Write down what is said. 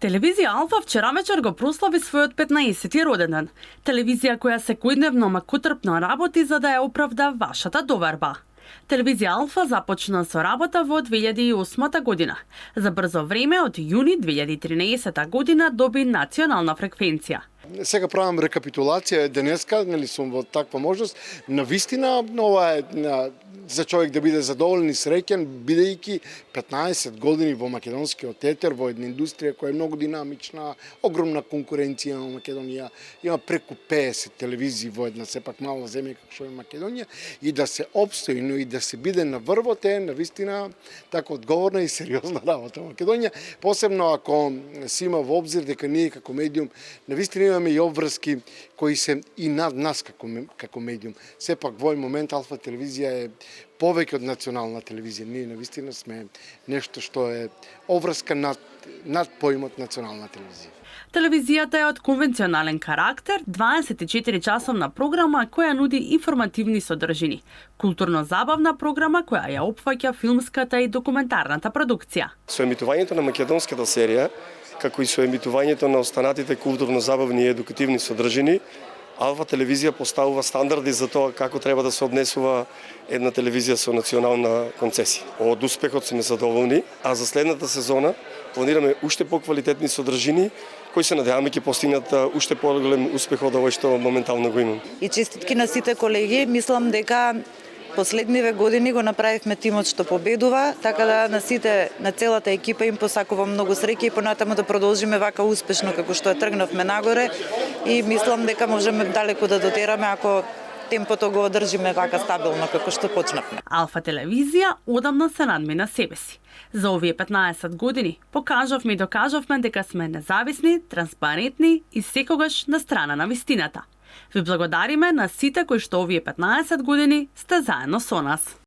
Телевизија Алфа вчера вечер го прослави својот 15-ти роден ден. Телевизија која секојдневно макутрпно работи за да ја оправда вашата доверба. Телевизија Алфа започна со работа во 2008 година. За брзо време од јуни 2013 година доби национална фреквенција. Сега правам рекапитулација денеска, нели сум во таква можност. Навистина ова е за човек да биде задоволен и среќен, бидејќи 15 години во македонскиот етер, во една индустрија која е многу динамична, огромна конкуренција во Македонија, има преку 50 телевизии во една сепак мала земја како што е Македонија, и да се опстои, но и да се биде на врвот е навистина така одговорна и сериозна работа во Македонија, посебно ако се има во обзир дека ние како медиум навистина имаме и обврски кои се и над нас како медиум. Сепак во овој момент Алфа телевизија е повеќе од национална телевизија. Ние навистина сме нешто што е обврска над поимот национална телевизија. Телевизијата е од конвенционален карактер, 24-часовна програма која нуди информативни содржини, културно-забавна програма која ја опфаќа филмската и документарната продукција. Со емитувањето на македонската серија, како и со емитувањето на останатите културно-забавни и едукативни содржини, Алфа телевизија поставува стандарди за тоа како треба да се однесува една телевизија со национална концесија. Од успехот сме задоволни, а за следната сезона планираме уште поквалитетни содржини кои се надеваме ќе постигнат уште поголем успех од овој што моментално го имам. И честитки на сите колеги, мислам дека последниве години го направивме тимот што победува, така да на целата екипа им посакувам многу среќа и понатаму да продолжиме вака успешно како што ја тргнавме нагоре и мислам дека можеме далеку да дотераме ако темпото го одржиме вака стабилно како што почнавме. Алфа телевизија одамна се надмина себе си. За овие 15 години покажавме и докажавме дека сме независни, транспарентни и секогаш на страна на вистината. Ви благодариме на сите кои што овие 15 години сте заедно со нас.